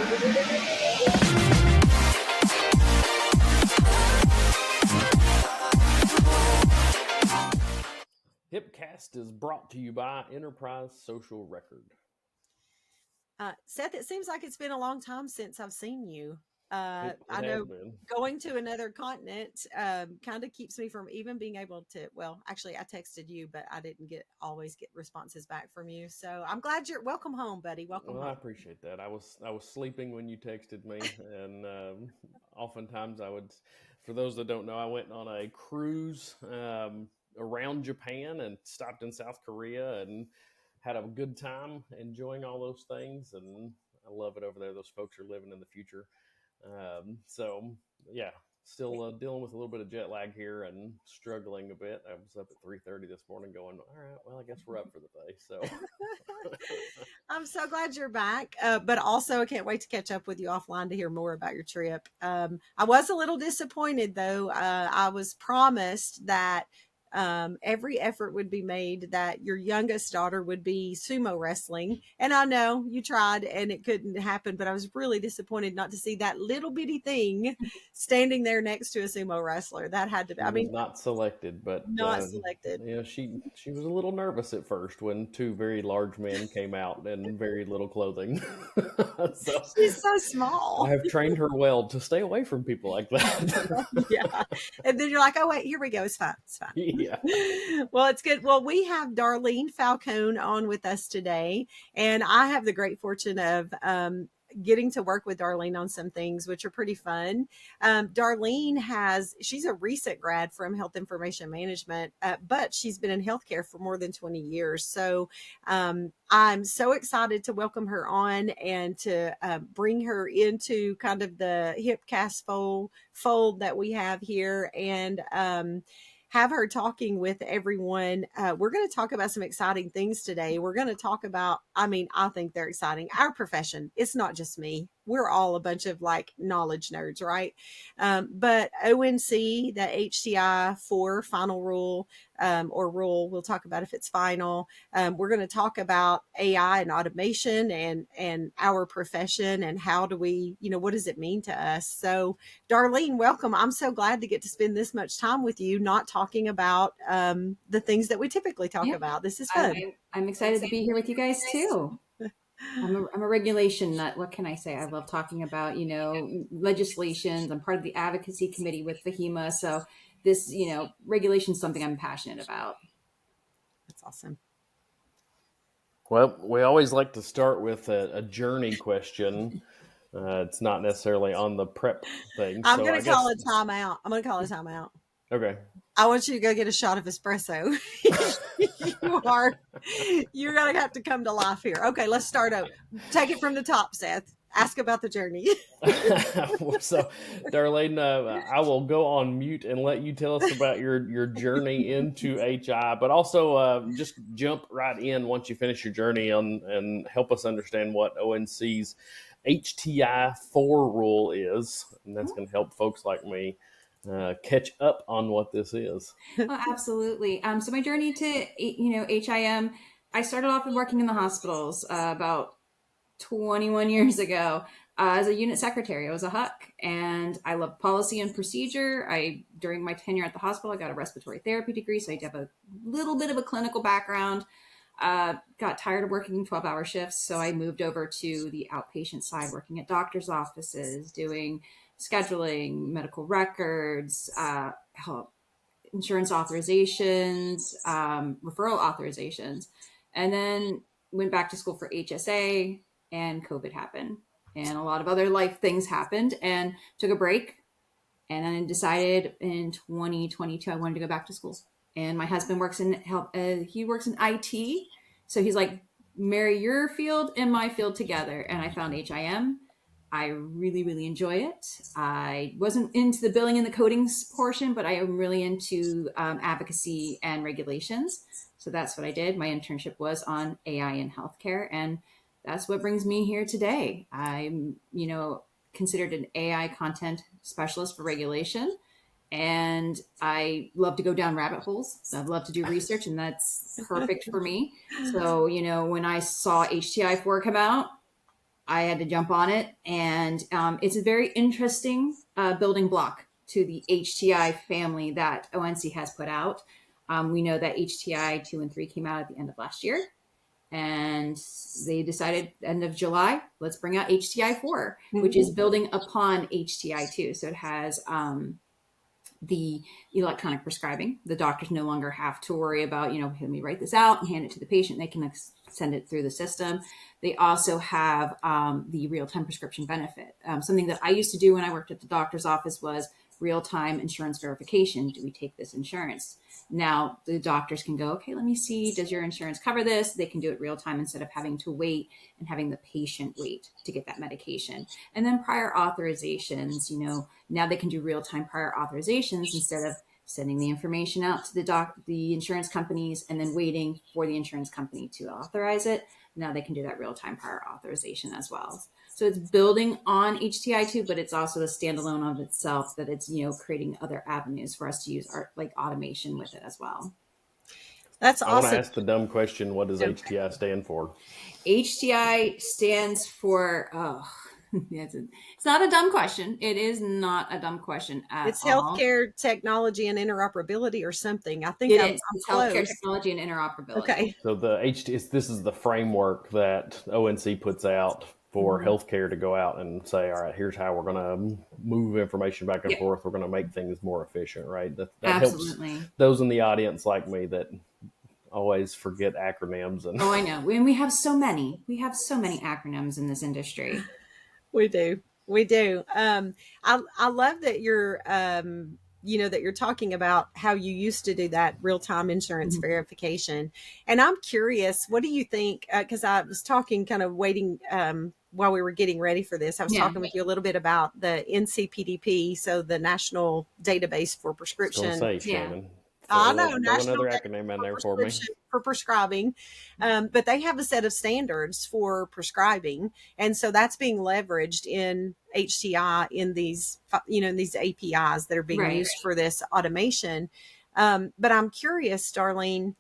HIPcast is brought to you by Enterprise Social Record. Seth, it seems like it's been a long time since I've seen you. It I know been. Going to another continent kind of keeps me from even being able to, well, actually I texted you, but I didn't always get responses back from you. So I'm glad you're welcome home, buddy. Welcome home. I appreciate that. I was sleeping when you texted me, and oftentimes I would, for those that don't know, I went on a cruise around Japan and stopped in South Korea and had a good time enjoying all those things, and I love it over there. Those folks are living in the future. So yeah, still dealing with a little bit of jet lag here and struggling a bit. I was up at 3:30 this morning going, all right, well, I guess we're up for the day. So I'm so glad you're back. But also I can't wait to catch up with you offline to hear more about your trip. I was a little disappointed though. I was promised that every effort would be made that your youngest daughter would be sumo wrestling. And I know you tried and it couldn't happen, but I was really disappointed not to see that little bitty thing standing there next to a sumo wrestler. That had to be, I mean, not selected, but not selected. You know, she was a little nervous at first when two very large men came out in very little clothing. So, she's so small. I have trained her well to stay away from people like that. Yeah. And then you're like, oh wait, here we go. It's fine. It's fine. Yeah. Well, it's good. Well, we have Darlene Falcone on with us today, and I have the great fortune of getting to work with Darlene on some things, which are pretty fun. Darlene she's a recent grad from health information management, but she's been in healthcare for more than 20 years. So I'm so excited to welcome her on and to bring her into kind of the HIPcast fold that we have here, and have her talking with everyone. We're going to talk about some exciting things today. We're going to talk about, I think they're exciting. Our profession, it's not just me. We're all a bunch of like knowledge nerds, right? But ONC, the HTI 4 final rule, or rule, we'll talk about if it's final. We're going to talk about AI and automation and our profession and how do we, what does it mean to us? So Darlene, welcome. I'm so glad to get to spend this much time with you, not talking about the things that we typically talk about. This is fun. I'm excited to be here with you guys too. I'm a regulation nut. What can I say? I love talking about, legislations. I'm part of the advocacy committee with FEMA. So this, regulation is something I'm passionate about. That's awesome. Well, we always like to start with a journey question. It's not necessarily on the prep thing. I'm going to call a timeout. Okay. I want you to go get a shot of espresso. You're going to have to come to life here. Okay, let's start over. Take it from the top, Seth. Ask about the journey. So, Darlene, I will go on mute and let you tell us about your journey into HI, but also just jump right in once you finish your journey and help us understand what ONC's HTI 4 rule is. And that's going to help folks like me catch up on what this is. Oh, absolutely. So my journey to, HIM, I started off with working in the hospitals about 21 years ago as a unit secretary. I was a HUC, and I love policy and procedure. During my tenure at the hospital, I got a respiratory therapy degree, so I have a little bit of a clinical background. Got tired of working 12-hour shifts, so I moved over to the outpatient side, working at doctors' offices, doing scheduling, medical records, insurance authorizations, referral authorizations, and then went back to school for HSA, and COVID happened, and a lot of other life things happened, and took a break, and then decided in 2022 I wanted to go back to school. And my husband works in health. He works in IT, so he's like, marry your field and my field together. And I found HIM. I really, really enjoy it. I wasn't into the billing and the coding portion, but I am really into advocacy and regulations. So that's what I did. My internship was on AI in healthcare, and that's what brings me here today. I'm, considered an AI content specialist for regulation, and I love to go down rabbit holes. I love to do research, and that's perfect for me. So, when I saw HTI 4 come out, I had to jump on it, and it's a very interesting building block to the HTI family that ONC has put out. We know that HTI 2 and 3 came out at the end of last year, and they decided end of July, let's bring out HTI 4, which is building upon HTI 2. So it has the electronic prescribing. The doctors no longer have to worry about, let me write this out and hand it to the patient. They can send it through the system. They also have the real-time prescription benefit. Something that I used to do when I worked at the doctor's office was real-time insurance verification. Do we take this insurance? Now the doctors can go, okay, let me see, does your insurance cover this? They can do it real time instead of having to wait and having the patient wait to get that medication. And then prior authorizations, now they can do real time prior authorizations instead of sending the information out to the insurance companies and then waiting for the insurance company to authorize it. Now they can do that real time prior authorization as well. So it's building on HTI2, but it's also a standalone of itself, that it's, creating other avenues for us to use like automation with it as well. That's awesome. I want to ask the dumb question. What does HTI stand for? HTI stands for, it's not a dumb question. It is not a dumb question at all. It's healthcare technology and interoperability or something. I think it's healthcare technology and interoperability. Okay. So this is the framework that ONC puts out for healthcare to go out and say, all right, here's how we're going to move information back and forth. We're going to make things more efficient, right? That Absolutely. helps those in the audience like me that always forget acronyms. Oh, I know. And we have so many. We have so many acronyms in this industry. We do. I love that you're, that you're talking about how you used to do that real-time insurance verification. And I'm curious, what do you think? Because I was talking, kind of waiting while we were getting ready for this. I was talking with you a little bit about the NCPDP, so the National Database for Prescription. Shannan. I know, another acronym in there for me. For prescribing, but they have a set of standards for prescribing, and so that's being leveraged in HTI in these, these APIs that are being used for this automation. But I'm curious, Darlene,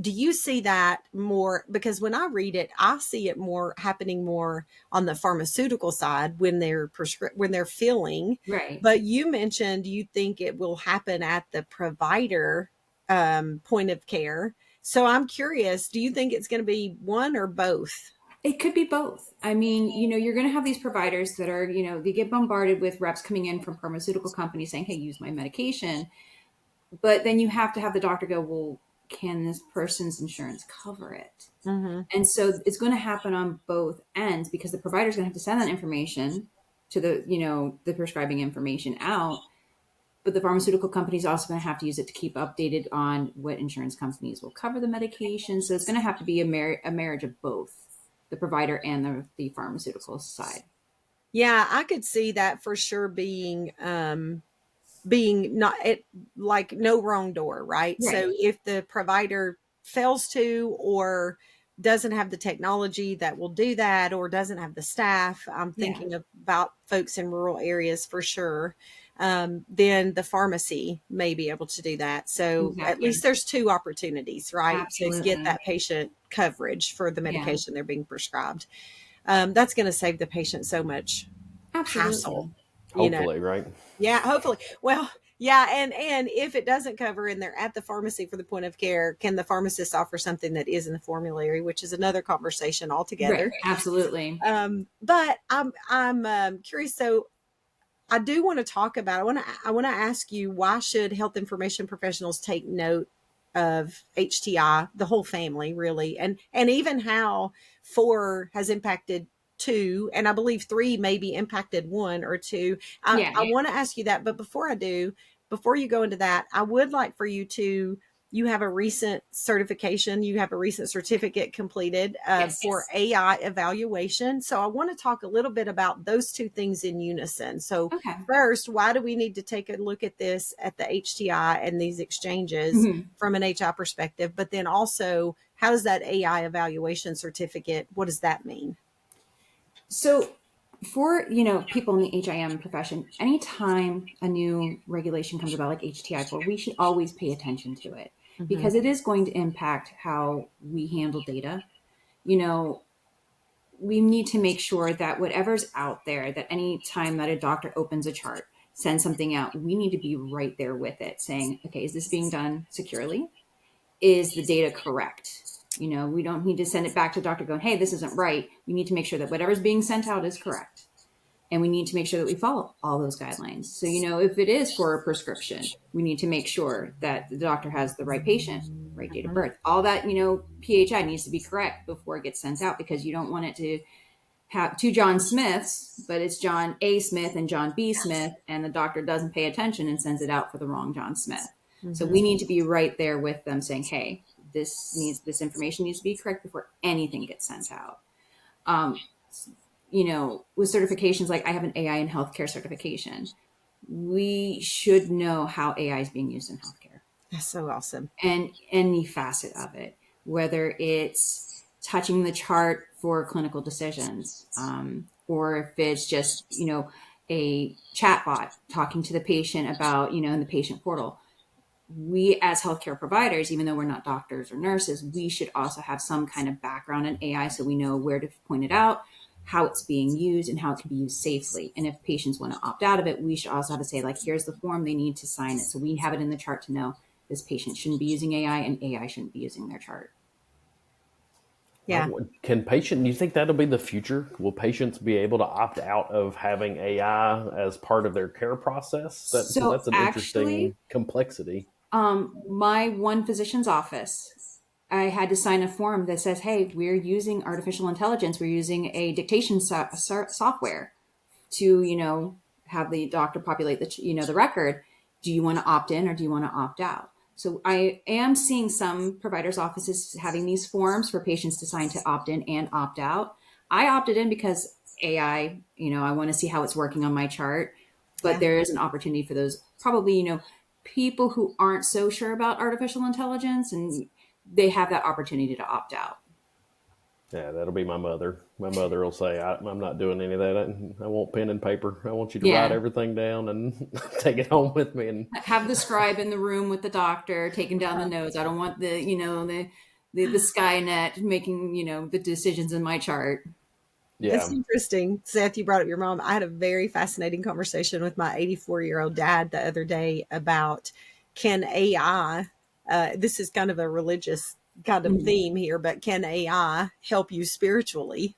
do you see that more? Because when I read it, I see it happening more on the pharmaceutical side when they're filling. Right. But you mentioned you think it will happen at the provider point of care. So I'm curious, do you think it's going to be one or both? It could be both. I mean, you're going to have these providers that are, they get bombarded with reps coming in from pharmaceutical companies saying, hey, use my medication. But then you have to have the doctor go, well, can this person's insurance cover it? And so it's going to happen on both ends, because the provider's going to have to send that information to the prescribing information out. But the pharmaceutical company's also going to have to use it to keep updated on what insurance companies will cover the medication. So it's going to have to be a marriage of both the provider and the pharmaceutical side. Yeah, I could see that for sure being not like no wrong door, right? So if the provider fails to, or doesn't have the technology that will do that, or doesn't have the staff, I'm thinking about folks in rural areas for sure, then the pharmacy may be able to do that. So at least there's two opportunities, right? Absolutely. To get that patient coverage for the medication they're being prescribed. That's going to save the patient so much hassle. Hopefully, right? Yeah, hopefully. Well, yeah, and if it doesn't cover and they're at the pharmacy for the point of care, can the pharmacist offer something that is in the formulary, which is another conversation altogether. Right. Absolutely. But I'm curious. So I do want to talk about. I want to ask you, why should health information professionals take note of HTI, the whole family, really, and even how 4 has impacted 2, and I believe 3 maybe impacted 1 or 2. I want to ask you that, but before you go into that, I would like for you have a recent certification, you have a recent certificate completed for AI evaluation. So I want to talk a little bit about those two things in unison. So first, why do we need to take a look at this at the HTI and these exchanges from an HI perspective? But then also, how does that AI evaluation certificate, what does that mean? So for, people in the HIM profession, anytime a new regulation comes about like HTI4, we should always pay attention to it, because it is going to impact how we handle data. we need to make sure that whatever's out there, that any time that a doctor opens a chart, sends something out, we need to be right there with it, saying, okay, is this being done securely? Is the data correct? You know, we don't need to send it back to the doctor going, hey, this isn't right. We need to make sure that whatever's being sent out is correct. And we need to make sure that we follow all those guidelines. So, you know, if it is for a prescription, we need to make sure that the doctor has the right patient, right date of birth. All that, you know, PHI needs to be correct before it gets sent out, because you don't want it to have two John Smiths, but it's John A. Smith and John B. Smith, and the doctor doesn't pay attention and sends it out for the wrong John Smith. So we need to be right there with them saying, hey, this information needs to be correct before anything gets sent out. You know, with certifications, like I have an AI in healthcare certification, we should know how AI is being used in healthcare. That's so awesome. And any facet of it, whether it's touching the chart for clinical decisions, or if it's just, you know, a chatbot talking to the patient about, you know, in the patient portal. We as healthcare providers, even though we're not doctors or nurses, we should also have some kind of background in AI so we know where to point it out, how it's being used, and how it can be used safely. And if patients want to opt out of it, we should also have to say, like, here's the form, they need to sign it. So we have it in the chart to know this patient shouldn't be using AI and AI shouldn't be using their chart. Yeah. Can patient, do you think that'll be the future? Will patients be able to opt out of having AI as part of their care process? That's an interesting complexity. My one physician's office, I had to sign a form that says, hey, we're using artificial intelligence. We're using a dictation software to, you know, have the doctor populate the record. Do you want to opt in or do you want to opt out? So I am seeing some providers' offices having these forms for patients to sign to opt in and opt out. I opted in because AI, you know, I want to see how it's working on my chart, but there is an opportunity for those probably, you know, people who aren't so sure about artificial intelligence, and they have that opportunity to opt out. Yeah, that'll be my mother. My mother will say, I'm not doing any of that. I want pen and paper. I want you to write everything down and take it home with me. And have the scribe in the room with the doctor taking down the notes. I don't want the, you know, the Skynet making, you know, the decisions in my chart. Yeah. It's interesting. Seth, you brought up your mom. I had a very fascinating conversation with my 84-year-old dad the other day about, can AI, this is kind of a religious kind of theme here, but can AI help you spiritually?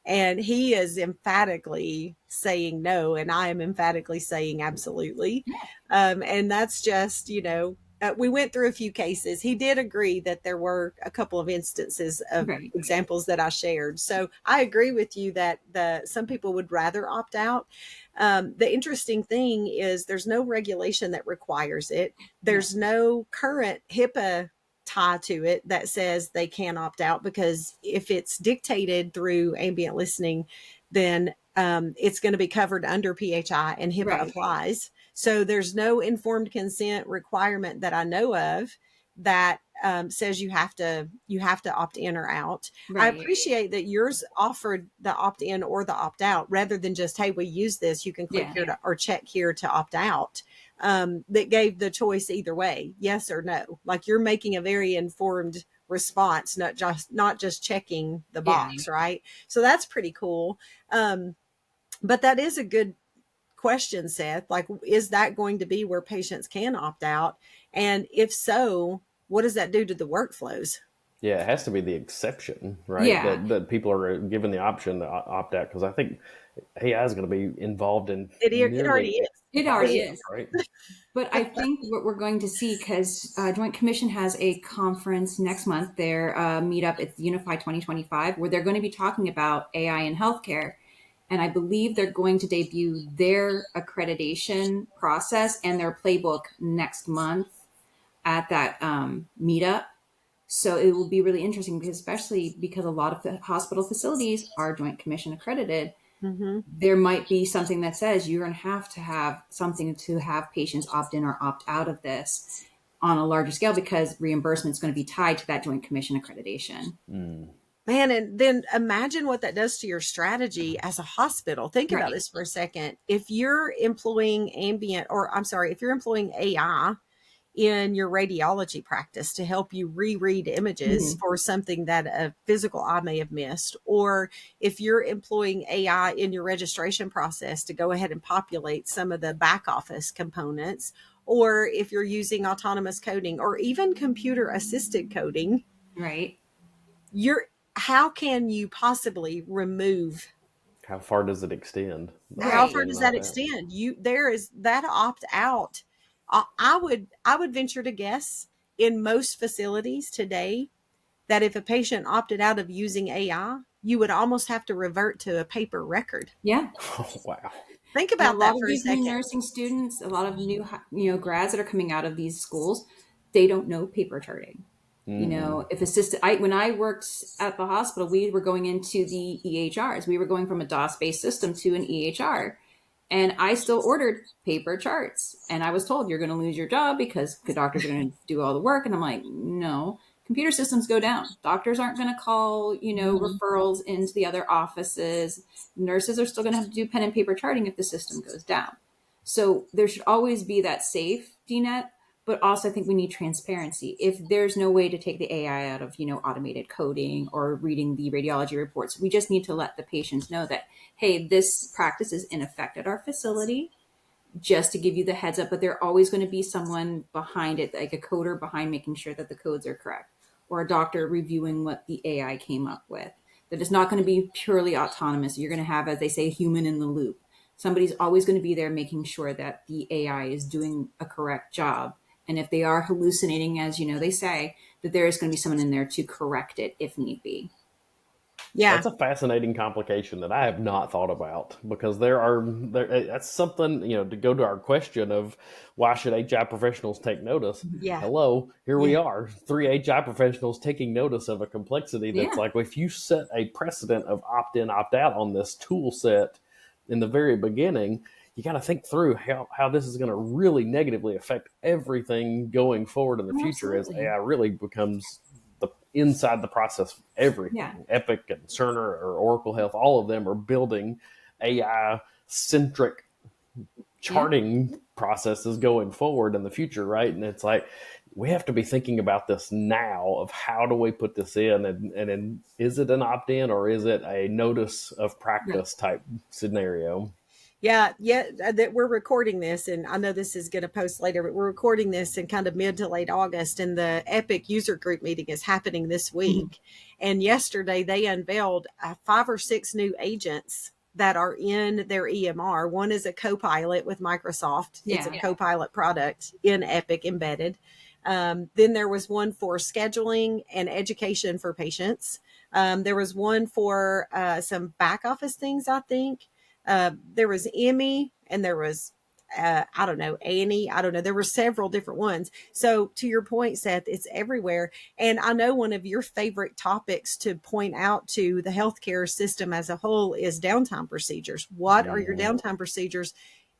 And he is emphatically saying no, and I am emphatically saying absolutely. And that's just, you know, we went through a few cases. He did agree that there were a couple of instances of examples that I shared. So I agree with you that some people would rather opt out. The interesting thing is there's no regulation that requires it. There's no current HIPAA tie to it that says they can opt out, because if it's dictated through ambient listening, then it's going to be covered under PHI and HIPAA applies. So there's no informed consent requirement that I know of that says you have to opt in or out. I appreciate that yours offered the opt in or the opt out rather than just, hey, we use this, you can click here or check here to opt out. That gave the choice either way, yes or no. Like, you're making a very informed response, not just checking the box, right? So that's pretty cool. But that is a good question, Seth. Like, is that going to be where patients can opt out? And if so, what does that do to the workflows? Yeah, it has to be the exception, right? Yeah. That people are given the option to opt out, because I think AI is going to be involved in it already is. It already is. Right? But I think what we're going to see, because Joint Commission has a conference next month, their meetup, it's Unify 2025, where they're going to be talking about AI in healthcare. And I believe they're going to debut their accreditation process and their playbook next month at that meetup. So it will be really interesting, because especially because a lot of the hospital facilities are Joint Commission accredited. There might be something that says you're going to have something to have patients opt in or opt out of this on a larger scale, because reimbursement is going to be tied to that Joint Commission accreditation. Man, and then imagine what that does to your strategy as a hospital. Think about this for a second. If you're employing if you're employing AI in your radiology practice to help you reread images for something that a physical eye may have missed, or if you're employing AI in your registration process to go ahead and populate some of the back office components, or if you're using autonomous coding or even computer assisted coding, Right. how can you possibly remove? How far does it extend? How Right. far does that extend? There is that opt out. I would venture to guess in most facilities today that if a patient opted out of using AI, you would almost have to revert to a paper record. Yeah. Oh, wow. Think And a about lot that of for a these new second. nursing students, a lot of new, grads that are coming out of these schools, they don't know paper charting. If when I worked at the hospital, we were going into the EHRs. We were going from a DOS-based system to an EHR. And I still ordered paper charts. And I was told, you're going to lose your job because the doctors are going to do all the work. And I'm like, no, computer systems go down. Doctors aren't going to call, referrals into the other offices. Nurses are still going to have to do pen and paper charting if the system goes down. So there should always be that safety net. But also I think we need transparency. If there's no way to take the AI out of, automated coding or reading the radiology reports, we just need to let the patients know that, hey, this practice is in effect at our facility, just to give you the heads up. But there's always going to be someone behind it, like a coder behind making sure that the codes are correct, or a doctor reviewing what the AI came up with. That it's not going to be purely autonomous. You're going to have, as they say, a human in the loop. Somebody's always going to be there making sure that the AI is doing a correct job. And if they are hallucinating, as they say, that there is going to be someone in there to correct it if need be. Yeah. That's a fascinating complication that I have not thought about, because that's something, to go to our question of why should HI professionals take notice? Yeah. Hello, here we are, 3 HI professionals taking notice of a complexity that's like, well, if you set a precedent of opt-in, opt-out on this tool set in the very beginning, you got to think through how this is going to really negatively affect everything going forward in the future. Absolutely. As AI really becomes inside the process of everything. Yeah. Epic and Cerner or Oracle Health, all of them are building AI-centric charting processes going forward in the future, right? And it's like, we have to be thinking about this now of how do we put this in, and is it an opt-in or is it a notice of practice type scenario? Yeah, that we're recording this, and I know this is going to post later, but we're recording this in kind of mid to late August, and the Epic user group meeting is happening this week. And yesterday they unveiled 5 or 6 new agents that are in their EMR. One is a Copilot with Microsoft. It's a Copilot product in Epic embedded. Then there was one for scheduling and education for patients. There was one for some back office things, I think. There was Emmy, and there was, I don't know, Annie. I don't know. There were several different ones. So to your point, Seth, it's everywhere. And I know one of your favorite topics to point out to the healthcare system as a whole is downtime procedures. What are your downtime procedures?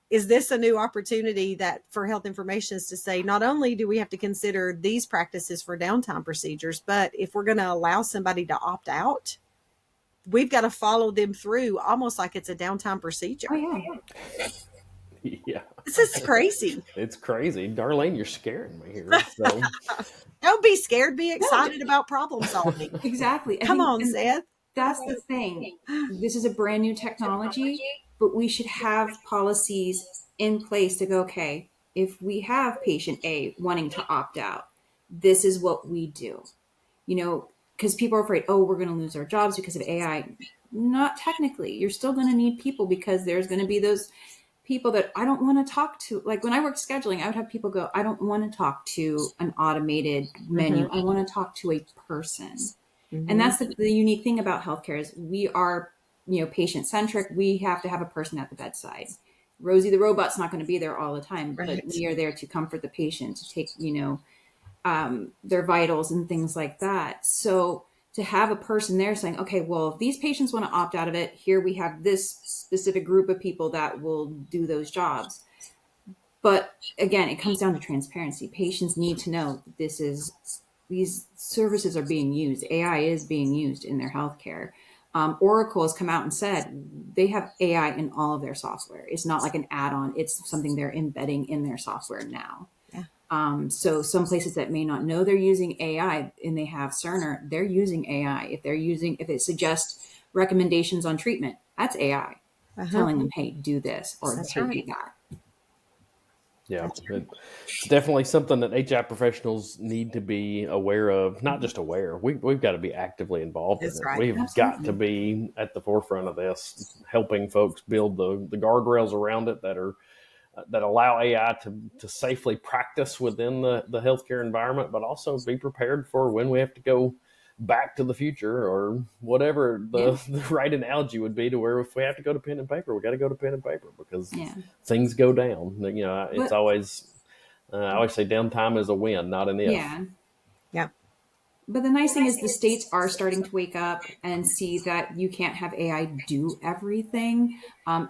Is this a new opportunity that for health information to say, not only do we have to consider these practices for downtime procedures, but if we're going to allow somebody to opt out, we've got to follow them through almost like it's a downtime procedure. Oh, yeah. Yeah. This is crazy. It's crazy. Darlene, you're scaring me here. So. Don't be scared. Be excited about problem solving. Exactly. Come on, Seth. That's the thing. This is a brand new technology, but we should have policies in place to go, okay, if we have patient A wanting to opt out, this is what we do. Because people are afraid, we're going to lose our jobs because of AI. Not technically. You're still going to need people, because there's going to be those people that I don't want to talk to. Like when I worked scheduling, I would have people go, I don't want to talk to an automated menu. I want to talk to a person. And that's the unique thing about healthcare is we are, patient centric. We have to have a person at the bedside. Rosie the robot's not going to be there all the time, but we are there to comfort the patient, to take, their vitals and things like that. So to have a person there saying, okay, well, if these patients want to opt out of it, here we have this specific group of people that will do those jobs. But again, it comes down to transparency. Patients need to know these services are being used. AI is being used in their healthcare. Oracle has come out and said they have AI in all of their software. It's not like an add-on. It's something they're embedding in their software now. Yeah. So some places that may not know they're using AI and they have Cerner, they're using AI. If it suggests recommendations on treatment, that's AI telling them, hey, do this, or That's hey, right. do that. Yeah, it's definitely something that HI professionals need to be aware of. Not just aware, we've got to be actively involved in That's it. right. We've got to Absolutely. be at the forefront of this, helping folks build the guardrails around it that allow AI to safely practice within the healthcare environment, but also be prepared for when we have to go back to the future or whatever Yeah. the right analogy would be, to where if we have to go to pen and paper, we got to go to pen and paper because Yeah. things go down. It's But always, I always say downtime is a win, not an if. yeah. Yep. But the nice thing is the states are starting to wake up and see that you can't have AI do everything.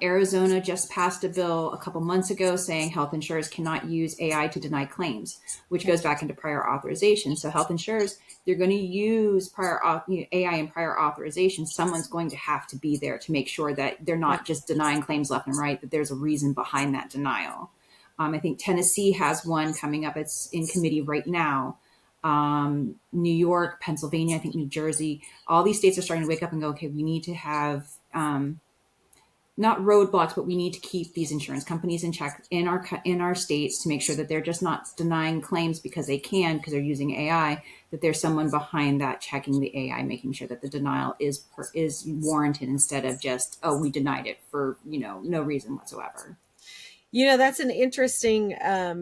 Arizona just passed a bill a couple months ago saying health insurers cannot use AI to deny claims, which goes back into prior authorization. So health insurers, they're going to use AI in prior authorization. Someone's going to have to be there to make sure that they're Yep. not just denying claims left and right, that there's a reason behind that denial. I think Tennessee has one coming up. It's in committee right now. New York, Pennsylvania, I think New Jersey, all these states are starting to wake up and go, okay, we need to have not roadblocks, but we need to keep these insurance companies in check in our states to make sure that they're just not denying claims because they can, because they're using AI. That there's someone behind that checking the AI, making sure that the denial is warranted instead of just, oh, we denied it for no reason whatsoever. That's an interesting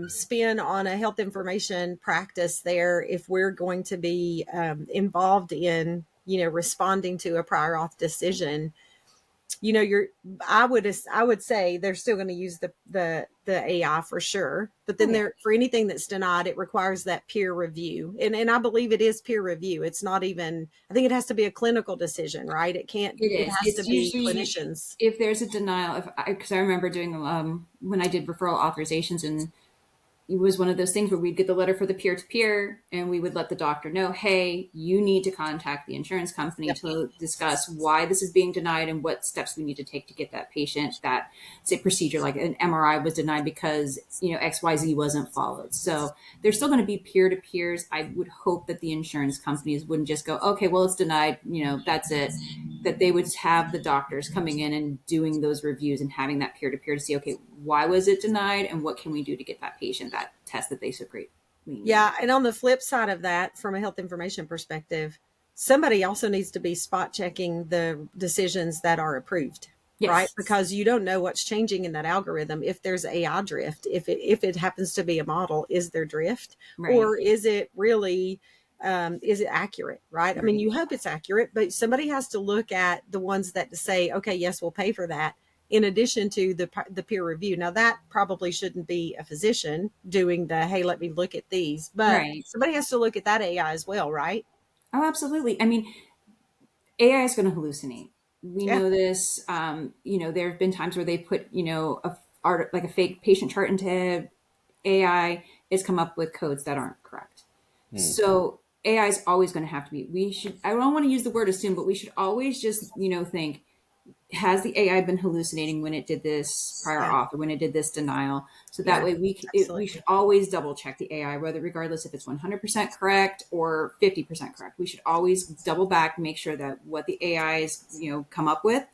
spin on a health information practice there. If we're going to be involved in, responding to a prior auth decision, you're I would say they're still going to use the AI for sure, but then Oh, yeah. there, for anything that's denied, it requires that peer review, and I believe it is peer review. It's not even, I think it has to be a clinical decision, right? It It is. has to It's be usually clinicians. if there's a denial of, because I remember doing when I did referral authorizations, and it was one of those things where we'd get the letter for the peer to peer, and we would let the doctor know, hey, you need to contact the insurance company Yep. to discuss why this is being denied and what steps we need to take to get that patient that, say, procedure, like an MRI was denied because XYZ wasn't followed. So there's still going to be peer to peers. I would hope that the insurance companies wouldn't just go, okay, well, it's denied, that's it. That they would have the doctors coming in and doing those reviews and having that peer to peer to see, okay, why was it denied and what can we do to get that patient that test that they so greatly need. Yeah, and on the flip side of that, from a health information perspective, somebody also needs to be spot checking the decisions that are approved, right? Yes. Because you don't know what's changing in that algorithm. If there's AI drift, if it happens to be a model, is there drift, Right. or is it really is it accurate, right? I mean, Right. you hope it's accurate, but somebody has to look at the ones that say, okay, yes, we'll pay for that, in addition to the peer review. Now that probably shouldn't be a physician doing the, hey, let me look at these, but Right. somebody has to look at that AI as well, right? Oh, absolutely. I mean, AI is going to hallucinate. We Yeah. know this. There have been times where they put, like a fake patient chart into AI. It's come up with codes that aren't correct. Hmm. So AI is always going to have to be. I don't want to use the word assume, but we should always just, think, has the AI been hallucinating when it did this prior Yeah. auth or when it did this denial? So that Yeah. way we should Absolutely. always double check the AI, whether regardless if it's 100% correct or 50% correct. We should always double back, make sure that what the AIs come up with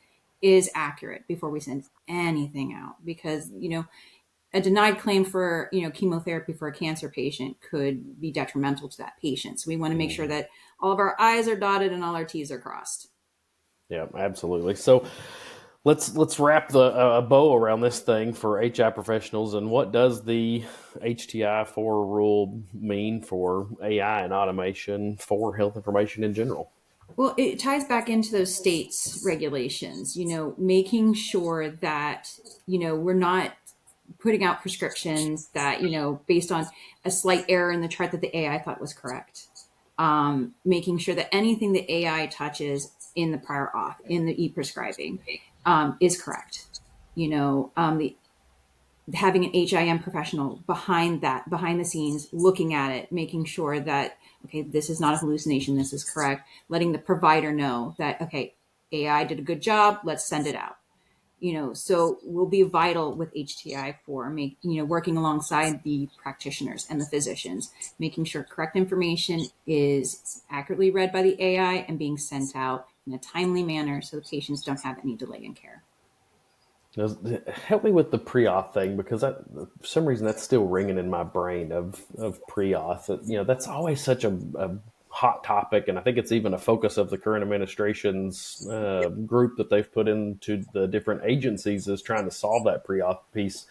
is accurate before we send anything out, because a denied claim for chemotherapy for a cancer patient could be detrimental to that patient. So we want to make sure that all of our I's are dotted and all our T's are crossed. Yeah, absolutely. So let's wrap the a bow around this thing for HI professionals. And what does the HTI 4 rule mean for AI and automation for health information in general? Well, it ties back into those states' regulations, making sure that, we're not putting out prescriptions that, based on a slight error in the chart that the AI thought was correct. Making sure that anything the AI touches in the prior auth, in the e-prescribing, is correct. Having an HIM professional behind the scenes, looking at it, making sure that, okay, this is not a hallucination, this is correct, letting the provider know that, okay, AI did a good job, let's send it out. So will be vital with HTI for working alongside the practitioners and the physicians, making sure correct information is accurately read by the AI and being sent out in a timely manner so the patients don't have any delay in care. Help me with the pre-auth thing, because for some reason that's still ringing in my brain of pre-auth. That's always such a hot topic, and I think it's even a focus of the current administration's group that they've put into the different agencies is trying to solve that pre-auth piece.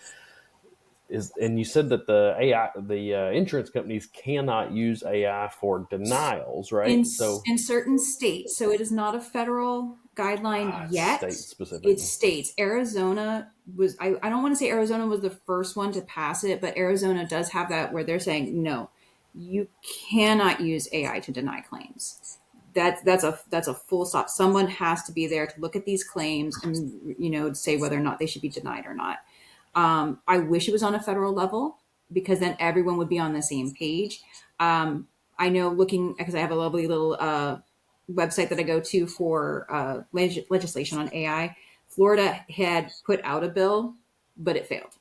And you said that the insurance companies cannot use AI for denials, right? In certain states, so it is not a federal guideline yet. State specific. It's states. Arizona was, I don't want to say Arizona was the first one to pass it, but Arizona does have that where they're saying, no, you cannot use AI to deny claims. That's a full stop. Someone has to be there to look at these claims and, say whether or not they should be denied or not. I wish it was on a federal level, because then everyone would be on the same page. I know, because I have a lovely little website that I go to for legislation on AI. Florida had put out a bill, but it failed.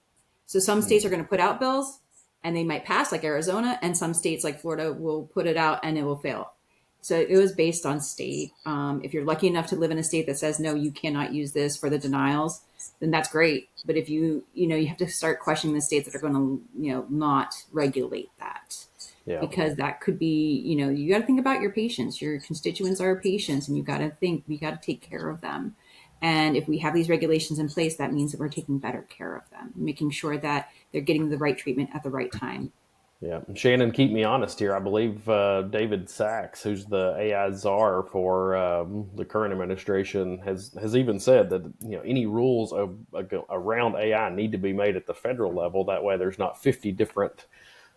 So some states are going to put out bills and they might pass, like Arizona, and some states like Florida will put it out and it will fail. So it was based on state. If you're lucky enough to live in a state that says, no, you cannot use this for the denials, then that's great. But if you have to start questioning the states that are going to, not regulate that. Yeah. Because that could be, you got to think about your patients. Your constituents are patients, and you got to take care of them. And if we have these regulations in place, that means that we're taking better care of them, making sure that they're getting the right treatment at the right time. Yeah. Shannan, keep me honest here. I believe David Sachs, who's the AI czar for the current administration, has even said that any rules around AI need to be made at the federal level. That way there's not 50 different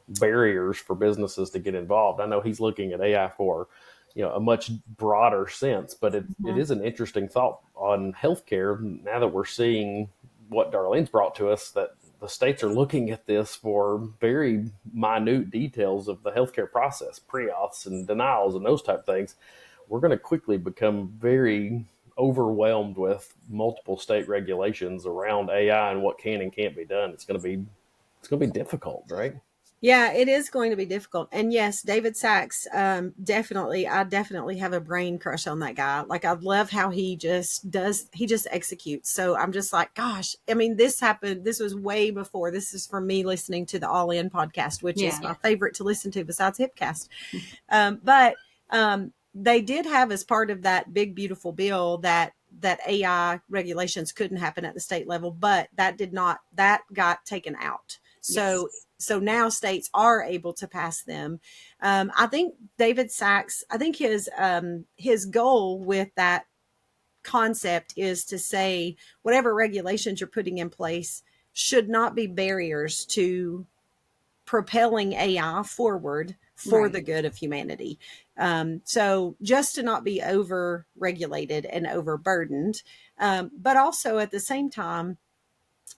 barriers for businesses to get involved. I know he's looking at AI for a much broader sense, but it is an interesting thought on healthcare now that we're seeing what Darlene's brought to us, that the states are looking at this for very minute details of the healthcare process, pre-auths and denials and those type of things. We're going to quickly become very overwhelmed with multiple state regulations around AI and what can and can't be done. It's going to be difficult, right? Yeah, it is going to be difficult. And yes, David Sachs, I definitely have a brain crush on that guy. Like, I love how he just executes. So I'm just like, gosh, I mean, this happened. This was way before. This is from me listening to the All In podcast, which is my favorite to listen to besides HIPcast. But they did have, as part of that big, beautiful bill, that AI regulations couldn't happen at the state level, but that got taken out. So now states are able to pass them. I think David Sachs, his goal with that concept is to say whatever regulations you're putting in place should not be barriers to propelling AI forward for the good of humanity. So just to not be over regulated and overburdened, but also at the same time,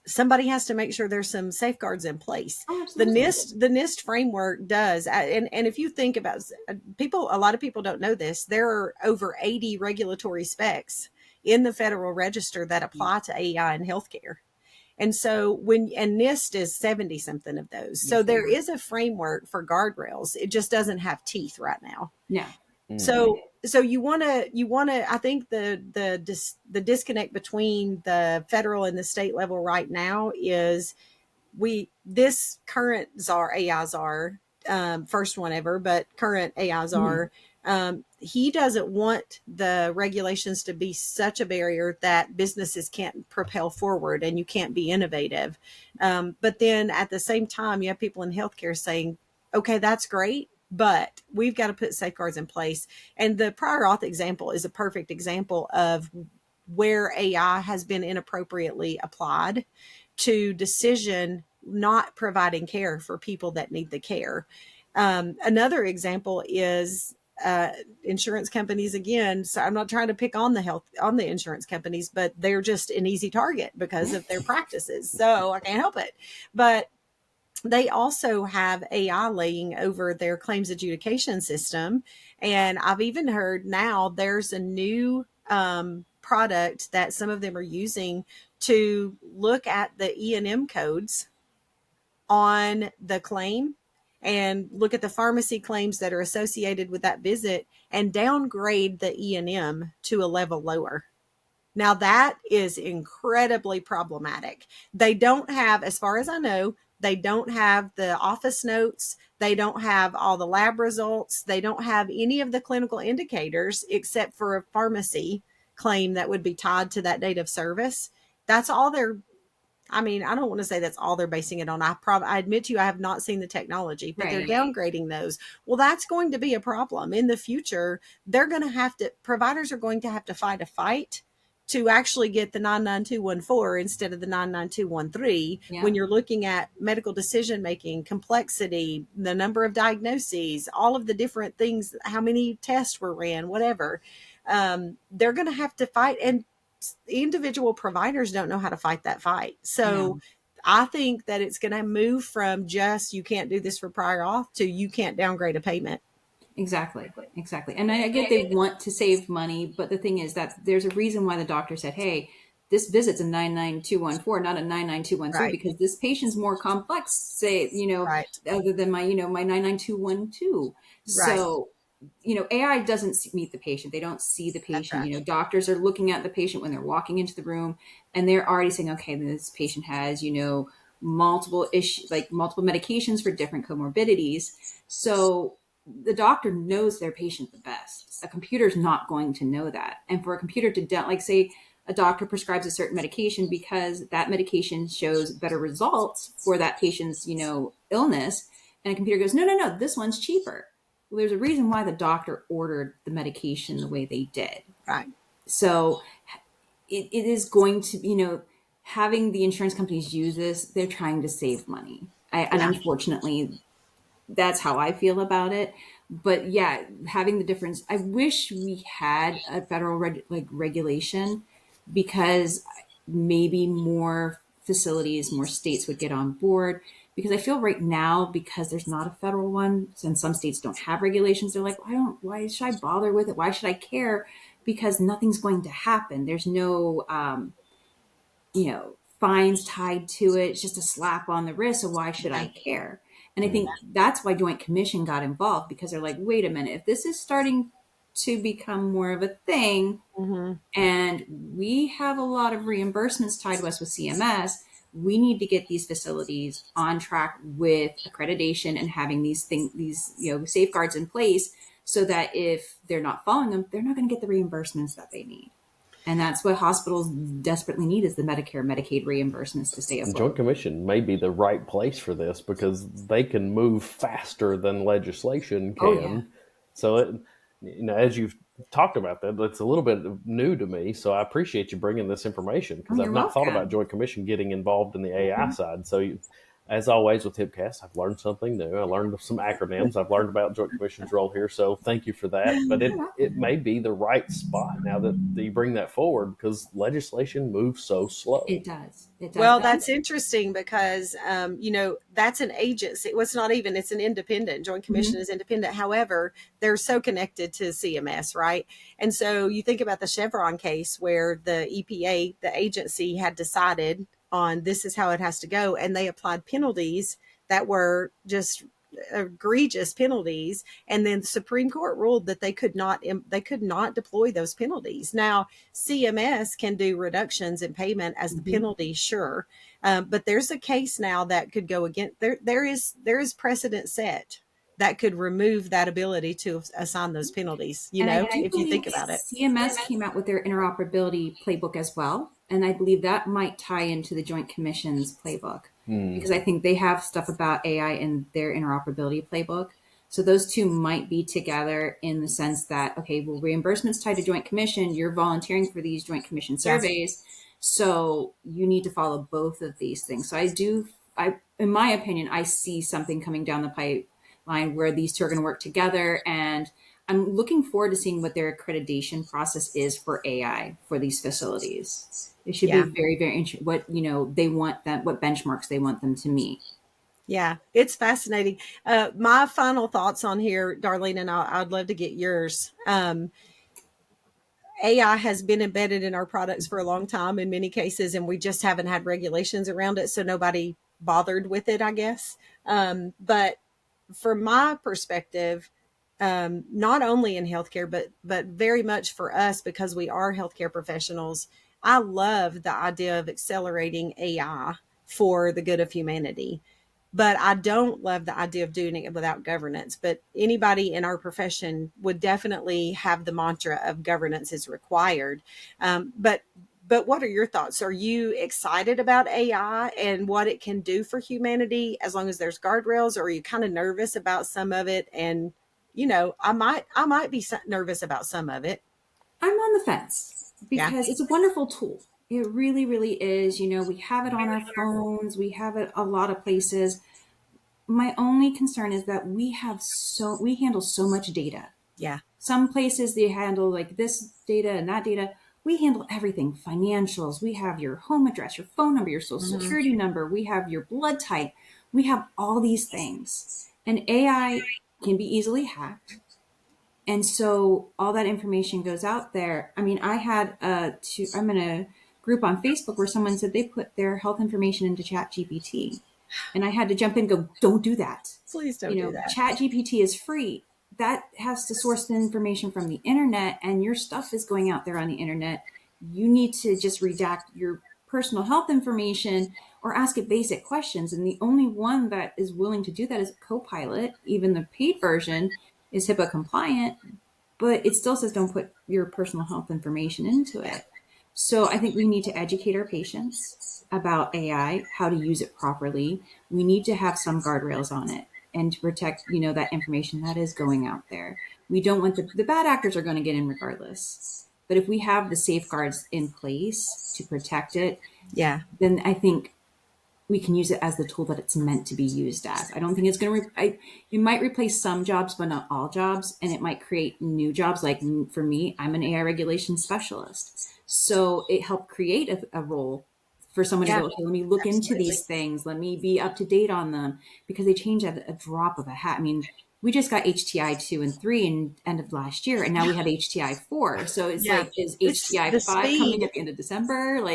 somebody has to make sure there's some safeguards in place. Oh, the NIST framework does. And if you think about a lot of people don't know this, there are over 80 regulatory specs in the Federal Register that apply to AI in healthcare. And so NIST is 70 something of those. So there is a framework for guardrails. It just doesn't have teeth right now. Yeah. So you want to, I think the disconnect between the federal and the state level right now is this current AI czar, first one ever, but current AI czar, he doesn't want the regulations to be such a barrier that businesses can't propel forward and you can't be innovative. But then at the same time, you have people in healthcare saying, okay, that's great, but we've got to put safeguards in place. And the prior auth example is a perfect example of where AI has been inappropriately applied to decision not providing care for people that need the care. Another example is insurance companies again. So I'm not trying to pick on the insurance companies, but they're just an easy target because of their practices. So I can't help it. But they also have AI laying over their claims adjudication system. And I've even heard now there's a new product that some of them are using to look at the E&M codes on the claim and look at the pharmacy claims that are associated with that visit and downgrade the E&M to a level lower. Now that is incredibly problematic. They don't have, as far as I know, they don't have the office notes. They don't have all the lab results. They don't have any of the clinical indicators except for a pharmacy claim that would be tied to that date of service. That's all they're, I mean, I don't want to say that's all they're basing it on. I admit to you, I have not seen the technology, but they're Right. downgrading those. Well, that's going to be a problem in the future. They're going to have to, providers are going to have to fight a fight to actually get the 99214 instead of the 99213 Yeah. when you're looking at medical decision making, complexity, the number of diagnoses, all of the different things, how many tests were ran, whatever. They're going to have to fight, and individual providers don't know how to fight that fight. So No. I think that it's going to move from just you can't do this for prior auth to you can't downgrade a payment. Exactly. And I get they want to save money, but the thing is that there's a reason why the doctor said, hey, this visit's a 99214, not a 99213, Right. because this patient's more complex, say, Right. other than my 99212. Right. So, AI doesn't meet the patient. They don't see the That's patient. right. Doctors are looking at the patient when they're walking into the room, and they're already saying, okay, this patient has, multiple issues, like multiple medications for different comorbidities. So the doctor knows their patient the best. A computer's not going to know that. And for a computer to, like, say, a doctor prescribes a certain medication because that medication shows better results for that patient's, illness, and a computer goes, no, this one's cheaper. Well, there's a reason why the doctor ordered the medication the way they did. Right. So it is going to, having the insurance companies use this, they're trying to save money. And unfortunately, that's how I feel about it. But yeah, having the difference, I wish we had a federal regulation, because maybe more facilities, more states would get on board. Because I feel right now, because there's not a federal one, and some states don't have regulations, they're like, why should I bother with it? Why should I care? Because nothing's going to happen. There's no, fines tied to it. It's just a slap on the wrist. So why should I care? And I think that's why Joint Commission got involved, because they're like, wait a minute, if this is starting to become more of a thing, and we have a lot of reimbursements tied to us with CMS, we need to get these facilities on track with accreditation and having these safeguards in place, so that if they're not following them, they're not going to get the reimbursements that they need. And that's what hospitals desperately need, is the Medicare, Medicaid reimbursements to stay afloat. Joint Commission may be the right place for this, because they can move faster than legislation can. Oh, yeah. So, as you've talked about that, it's a little bit new to me. So I appreciate you bringing this information, because I've not thought about Joint Commission getting involved in the AI side. So as always with HIPcast, I've learned something new. I learned some acronyms. I've learned about Joint Commission's role here. So thank you for that. But it may be the right spot now that you bring that forward, because legislation moves so slow. It does. Well, that's interesting, because, that's an agency. Well, it's not even, it's an independent. Joint Commission is independent. However, they're so connected to CMS, right? And so you think about the Chevron case, where the EPA, the agency, had decided on this is how it has to go. And they applied penalties that were just egregious penalties. And then the Supreme Court ruled that they could not deploy those penalties. Now, CMS can do reductions in payment as the penalty, sure. But there's a case now that could go against, there is precedent set that could remove that ability to assign those penties, if you think about it. CMS came out with their interoperability playbook as well. And I believe that might tie into the Joint Commission's playbook, because I think they have stuff about AI in their interoperability playbook. So those two might be together, in the sense that, okay, well, reimbursements tied to Joint Commission, you're volunteering for these Joint Commission surveys. So you need to follow both of these things. So in my opinion, I see something coming down the pipeline where these two are going to work together. And I'm looking forward to seeing what their accreditation process is for AI for these facilities. It should be very, very interesting what, they want them, what benchmarks they want them to meet. Yeah, it's fascinating. My final thoughts on here, Darlene, and I'd love to get yours. AI has been embedded in our products for a long time in many cases, and we just haven't had regulations around it. So nobody bothered with it, I guess. But from my perspective, not only in healthcare, but very much for us, because we are healthcare professionals, I love the idea of accelerating AI for the good of humanity. But I don't love the idea of doing it without governance. But anybody in our profession would definitely have the mantra of governance is required. But what are your thoughts? Are you excited about AI and what it can do for humanity as long as there's guardrails, or are you kind of nervous about some of it? And I might be nervous about some of it. I'm on the fence because it's a wonderful tool. It really, really is. We have it on our phones. We have it a lot of places. My only concern is that we handle so much data. Yeah. Some places they handle like this data and that data. We handle everything, financials. We have your home address, your phone number, your social security number. We have your blood type. We have all these things. And AI can be easily hacked. And so all that information goes out there. I mean, I had I'm in a group on Facebook where someone said they put their health information into ChatGPT. And I had to jump in and go, don't do that. Please don't do that. ChatGPT is free. That has to source the information from the internet, and your stuff is going out there on the internet. You need to just redact your personal health information or ask it basic questions. And the only one that is willing to do that is Copilot. Even the paid version is HIPAA compliant, but it still says don't put your personal health information into it. So I think we need to educate our patients about AI, how to use it properly. We need to have some guardrails on it and to protect, that information that is going out there. We don't want the bad actors are going to get in regardless. But if we have the safeguards in place to protect it, then I think we can use it as the tool that it's meant to be used as. I don't think it's going to, it might replace some jobs, but not all jobs. And it might create new jobs. Like for me, I'm an AI regulation specialist. So it helped create a role for someone to go, okay, let me look into these things. Let me be up to date on them, because they change at a drop of a hat. I mean, we just got HTI 2 and 3 in end of last year, and now we have HTI 4. So it's like, is HTI 5 coming at the end of December?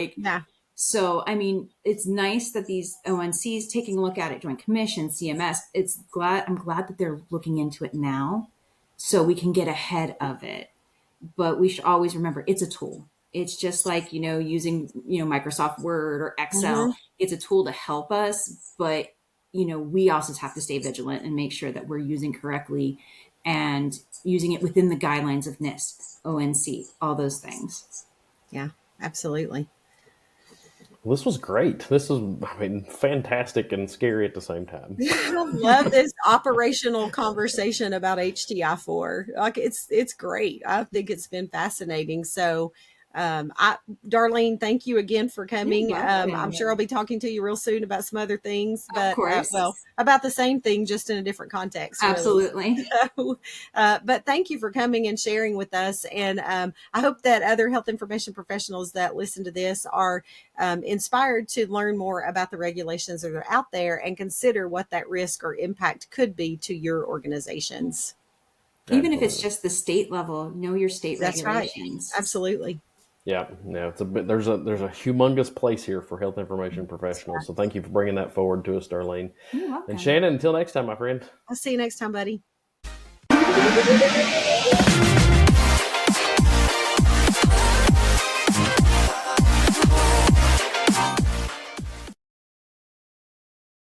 So, I mean, it's nice that these ONCs taking a look at it, Joint Commission, CMS. I'm glad that they're looking into it now so we can get ahead of it. But we should always remember it's a tool. It's just like, using, Microsoft Word or Excel. It's a tool to help us, but, we also have to stay vigilant and make sure that we're using correctly and using it within the guidelines of NIST, ONC, all those things. Yeah, absolutely. Well, this was great. This was, fantastic and scary at the same time. I love this operational conversation about HTI-4. Like it's great. I think it's been fascinating. So, Darlene, thank you again for coming. I'm sure I'll be talking to you real soon about some other things, but about the same thing, just in a different context. Really. Absolutely. But thank you for coming and sharing with us. And I hope that other health information professionals that listen to this are inspired to learn more about the regulations that are out there and consider what that risk or impact could be to your organizations. Even if it's just the state level, know your state regulations. Right. Absolutely. Yeah, it's there's a humongous place here for health information professionals. So thank you for bringing that forward to us, Darlene. You're welcome. And Shannan, until next time, my friend. I'll see you next time, buddy.